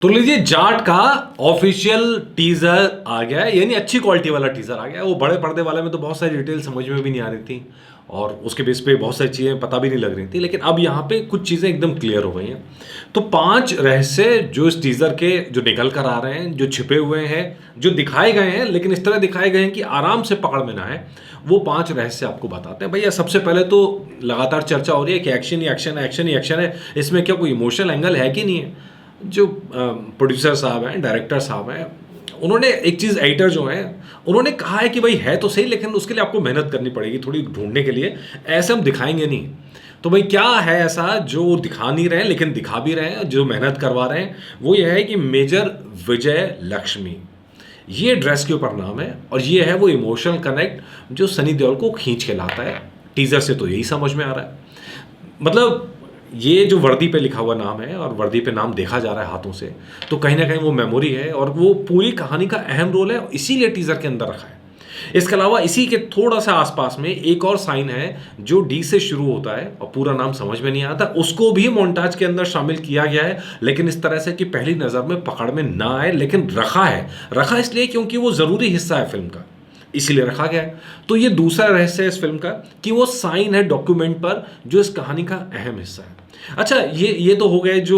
तो लीजिए जाट का ऑफिशियल टीजर आ गया है, यानी अच्छी क्वालिटी वाला टीजर आ गया है। वो बड़े पर्दे वाले में तो बहुत सारी डिटेल समझ में भी नहीं आ रही थी और उसके बेस पे बहुत सारी चीज़ें पता भी नहीं लग रही थी, लेकिन अब यहाँ पे कुछ चीज़ें एकदम क्लियर हो गई हैं। तो 5 रहस्य जो इस टीजर के जो निकल कर आ रहे हैं, जो छिपे हुए हैं, जो दिखाए गए हैं लेकिन इस तरह दिखाए गए हैं कि आराम से पकड़ में ना है, वो 5 रहस्य आपको बताते हैं। भैया सबसे पहले तो लगातार चर्चा हो रही है कि एक्शन ही एक्शन है, एक्शन ही एक्शन है, इसमें क्या कोई इमोशनल एंगल है कि नहीं है। जो प्रोड्यूसर साहब हैं, डायरेक्टर साहब हैं, उन्होंने एक चीज़, एडिटर जो हैं, उन्होंने कहा है कि भाई है तो सही, लेकिन उसके लिए आपको मेहनत करनी पड़ेगी थोड़ी ढूंढने के लिए, ऐसे हम दिखाएंगे नहीं। तो भाई क्या है ऐसा जो दिखा नहीं रहे हैं लेकिन दिखा भी रहे हैं, जो मेहनत करवा रहे हैं? वो ये है कि मेजर विजय लक्ष्मी, ये ड्रेस के ऊपर नाम है, और ये है वो इमोशनल कनेक्ट जो सनी देओल को खींच के लाता है। टीजर से तो यही समझ में आ रहा है। मतलब ये जो वर्दी पे लिखा हुआ नाम है और वर्दी पे नाम देखा जा रहा है हाथों से, तो कहीं ना कहीं वो मेमोरी है और वो पूरी कहानी का अहम रोल है, इसीलिए टीजर के अंदर रखा है। इसके अलावा इसी के थोड़ा सा आसपास में एक और साइन है जो डी से शुरू होता है और पूरा नाम समझ में नहीं आता, उसको भी मोन्टाज के अंदर शामिल किया गया है, लेकिन इस तरह से कि पहली नजर में पकड़ में ना आए, लेकिन रखा है। रखा इसलिए क्योंकि वो जरूरी हिस्सा है फिल्म का, इसीलिए रखा गया है। तो ये दूसरा रहस्य है इस फिल्म का कि वो साइन है डॉक्यूमेंट पर जो इस कहानी का अहम हिस्सा है। अच्छा, ये तो हो गए जो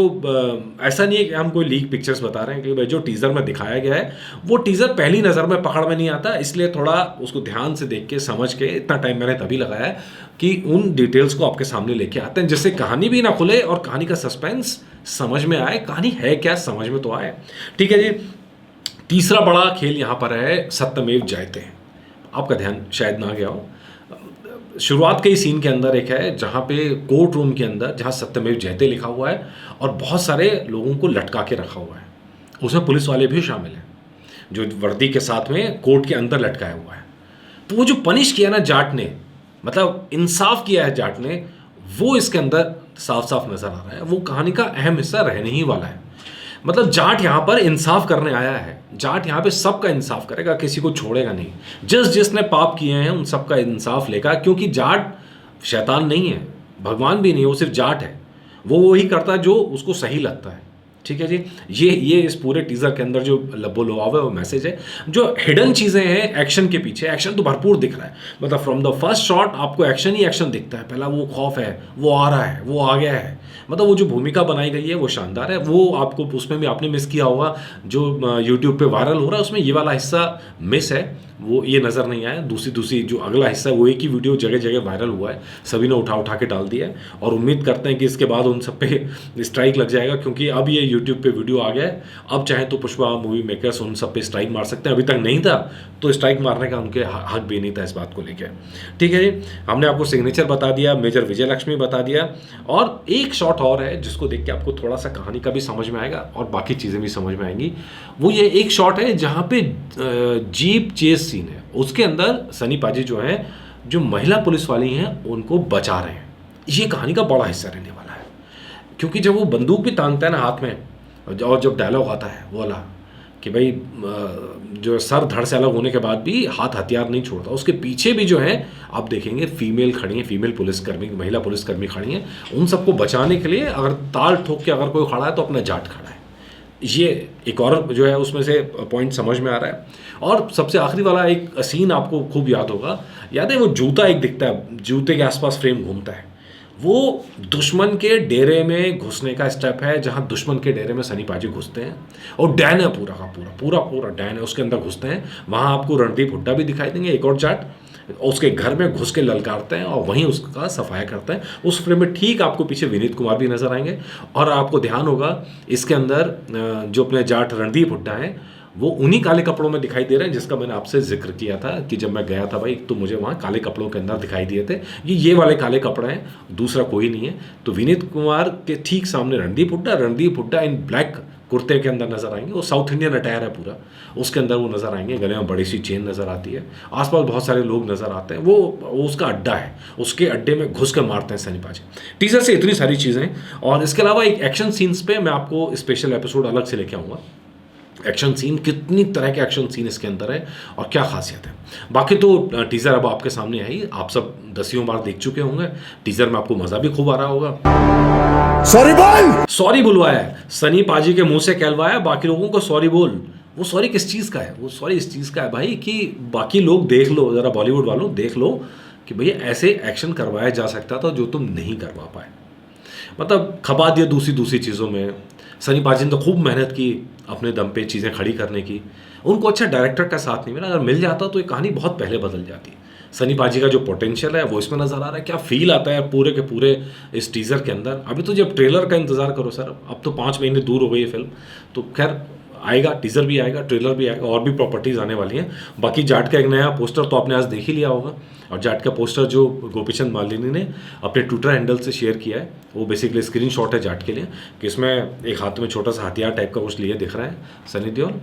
ऐसा नहीं है कि हम कोई लीक पिक्चर्स बता रहे हैं कि भाई जो टीजर में दिखाया गया है वो टीजर पहली नज़र में पकड़ में नहीं आता, इसलिए थोड़ा उसको ध्यान से देख के समझ के, इतना टाइम मैंने तभी लगाया है कि उन डिटेल्स को आपके सामने लेके आते हैं जिससे कहानी भी ना खुले और कहानी का सस्पेंस समझ में आए, कहानी है क्या समझ में तो आए। ठीक है जी। तीसरा बड़ा खेल यहाँ पर है सत्यमेव जयते। आपका ध्यान शायद ना गया हो, शुरुआत के ही सीन के अंदर एक है जहाँ पे कोर्ट रूम के अंदर, जहाँ सत्यमेव जयते लिखा हुआ है और बहुत सारे लोगों को लटका के रखा हुआ है, उसमें पुलिस वाले भी शामिल हैं जो वर्दी के साथ में कोर्ट के अंदर लटकाया हुआ है। तो वो जो पनिश किया ना जाट ने, मतलब इंसाफ किया है जाट ने, वो इसके अंदर साफ साफ नजर आ रहा है। वो कहानी का अहम हिस्सा रहने ही वाला है। मतलब जाट यहाँ पर इंसाफ करने आया है, जाट यहाँ पे सबका इंसाफ करेगा, किसी को छोड़ेगा नहीं। जिसने पाप किए हैं उन सबका इंसाफ लेगा, क्योंकि जाट शैतान नहीं है, भगवान भी नहीं है, वो सिर्फ जाट है। वो वही करता है जो उसको सही लगता है। ठीक है जी। ये इस पूरे टीजर के अंदर जो लब्बो लुभाव है वो मैसेज है। जो हिडन चीज़ें हैं एक्शन के पीछे, एक्शन तो भरपूर दिख रहा है। मतलब फ्रॉम द फर्स्ट शॉट आपको एक्शन ही एक्शन दिखता है। पहला वो खौफ है, वो आ रहा है, वो आ गया है। मतलब वो जो भूमिका बनाई गई है वो शानदार है। वो आपको उसमें भी आपने मिस किया होगा, जो यूट्यूब पे वायरल हो रहा है उसमें ये वाला हिस्सा मिस है, वो ये नज़र नहीं आया। दूसरी जो अगला हिस्सा है वो एक ही वीडियो जगह जगह वायरल हुआ है, सभी ने उठा उठा के डाल दिया है, और उम्मीद करते हैं कि इसके बाद उन सब पे स्ट्राइक लग जाएगा, क्योंकि अब ये यूट्यूब पे वीडियो आ गया है। अब चाहे तो पुष्पा मूवी मेकर्स उन सब पे स्ट्राइक मार सकते हैं, अभी तक नहीं था तो स्ट्राइक मारने का उनके हक भी नहीं था इस बात को लेकर। ठीक है जी। हमने आपको सिग्नेचर बता दिया, मेजर विजय लक्ष्मी बता दिया, और एक शॉट और है जिसको देख के आपको थोड़ा सा कहानी का भी समझ में आएगा और बाकी चीज़ें भी समझ में आएंगी। वो ये एक शॉट है जहाँ पे जीप चेस सीन है, उसके अंदर सनी पाजी जो है, जो महिला पुलिस वाली हैं उनको बचा रहे हैं। ये कहानी का बड़ा हिस्सा रहने वाला है, क्योंकि जब वो बंदूक भी तानता है ना हाथ में, और जब डायलॉग आता है वो वाला कि भाई जो सर धड़ से अलग होने के बाद भी हाथ हथियार नहीं छोड़ता, उसके पीछे भी जो है आप देखेंगे फीमेल खड़ी हैं, फीमेल पुलिसकर्मी, महिला पुलिसकर्मी खड़ी हैं। उन सबको बचाने के लिए अगर ताल ठोक के अगर कोई खड़ा है तो अपना जाट खड़ा है। ये एक और जो है उसमें से पॉइंट समझ में आ रहा है। और सबसे आखिरी वाला एक सीन आपको खूब याद होगा, याद है वो जूता एक दिखता है, जूते के आसपास फ्रेम घूमता है, वो दुश्मन के डेरे में घुसने का स्टेप है, जहां दुश्मन के डेरे में सनी पाजी घुसते हैं और डैन है पूरा का पूरा डैन है, उसके अंदर घुसते हैं। वहां आपको रणदीप हुड्डा भी दिखाई देंगे, एक और जाट उसके घर में घुस के ललकारते हैं और वहीं उसका सफाया करते हैं। उस फ्रेम में ठीक आपको पीछे विनीत कुमार भी नजर आएंगे। और आपको ध्यान होगा इसके अंदर जो अपने जाट रणदीप हुड्डा हैं वो उन्हीं काले कपड़ों में दिखाई दे रहे हैं जिसका मैंने आपसे जिक्र किया था कि जब मैं गया था भाई तो मुझे वहाँ काले कपड़ों के अंदर दिखाई दिए थे। ये वाले काले कपड़े हैं, दूसरा कोई नहीं है। तो विनीत कुमार के ठीक सामने रणदीप हुड्डा इन ब्लैक कुर्ते के अंदर नजर आएंगे। वो साउथ इंडियन अटायर है पूरा, उसके अंदर वो नजर आएंगे, गले में बड़ी सी चेन नजर आती है, आसपास बहुत सारे लोग नजर आते हैं। वो उसका अड्डा है, उसके अड्डे में घुस के मारते हैं सनी पाजी। टीजर से इतनी सारी चीज़ें। और इसके अलावा एक एक्शन सीन्स पे मैं आपको स्पेशल एपिसोड अलग से लेके आऊँगा। एक्शन सीन, कितनी तरह के एक्शन सीन इसके अंदर है और क्या खासियत है। बाकी तो टीज़र अब आपके सामने है ही, आप सब दसियों बार देख चुके होंगे। टीज़र में आपको मज़ा भी खूब आ रहा होगा। सॉरी बुलवाया है, सनी पाजी के मुंह से कहलवाया, बाकी लोगों को सॉरी बोल। वो सॉरी किस चीज़ का है? वो सॉरी इस चीज़ का है भाई कि बाकी लोग देख लो, ज़रा बॉलीवुड वालों देख लो कि भैया ऐसे एक्शन करवाया जा सकता था जो तुम नहीं करवा पाए। मतलब खपा दिया दूसरी चीज़ों में। सनी पाजी ने तो खूब मेहनत की अपने दम पे चीज़ें खड़ी करने की, उनको अच्छा डायरेक्टर का साथ नहीं मिला। अगर मिल जाता तो ये कहानी बहुत पहले बदल जाती। सनी पाजी का जो पोटेंशियल है वो इसमें नज़र आ रहा है। क्या फील आता है पूरे के पूरे इस टीज़र के अंदर। अभी तो जब ट्रेलर का इंतज़ार करो सर, अब तो 5 महीने दूर हो गई है फिल्म, तो खैर आएगा, टीज़र भी आएगा, ट्रेलर भी आएगा, और भी प्रॉपर्टीज़ आने वाली हैं। बाकी जाट का एक नया पोस्टर तो आपने आज देख ही लिया होगा, और जाट का पोस्टर जो गोपीचंद मालिनी ने अपने ट्विटर हैंडल से शेयर किया है, वो बेसिकली स्क्रीनशॉट है जाट के लिए, कि इसमें एक हाथ में छोटा सा हथियार टाइप का कुछ लिए दिख रहा है सनी देओल।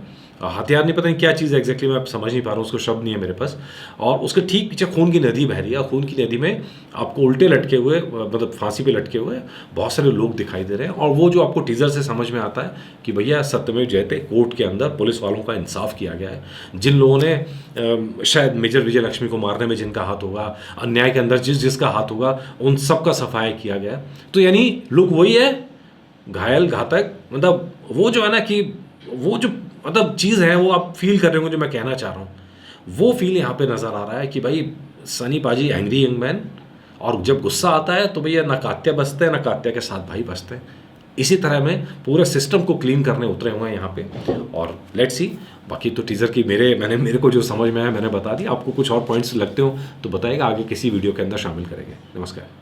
हथियार नहीं, पता नहीं क्या चीज़ एग्जैक्टली, मैं समझ नहीं पा रहा हूँ, उसको शब्द नहीं है मेरे पास। और उसके ठीक पीछे खून की नदी बह रही है, खून की नदी में आपको उल्टे लटके हुए, मतलब फांसी पे लटके हुए बहुत सारे लोग दिखाई दे रहे हैं। और वो जो आपको टीज़र से समझ में आता है कि भैया सत्यमेव जयते, कोर्ट के अंदर पुलिस वालों का इंसाफ किया गया है। जिन लोगों ने शायद मेजर विजय लक्ष्मी को मारने में जिनका हाथ होगा, अन्याय के अंदर जिसका हाथ होगा, उन सबका सफाया किया गया है। तो यानी लुक वही है, घायल, घातक, मतलब वो जो है ना कि वो जो मतलब चीज़ है वो आप फील कर रहे हो जो मैं कहना चाह रहा हूँ, वो फील यहाँ पे नज़र आ रहा है कि भाई सनी पाजी एंग्री यंग मैन, और जब गुस्सा आता है तो भैया ना कात्या बसते हैं, ना कात्या के साथ भाई बसते हैं। इसी तरह में पूरे सिस्टम को क्लीन करने उतरे हुए हैं यहाँ पे, और लेट्स सी। बाकी तो टीज़र की मेरे को जो समझ में आया मैंने बता दी। आपको कुछ और पॉइंट्स लगते हो तो बताइएगा, आगे किसी वीडियो के अंदर शामिल करेंगे। नमस्कार।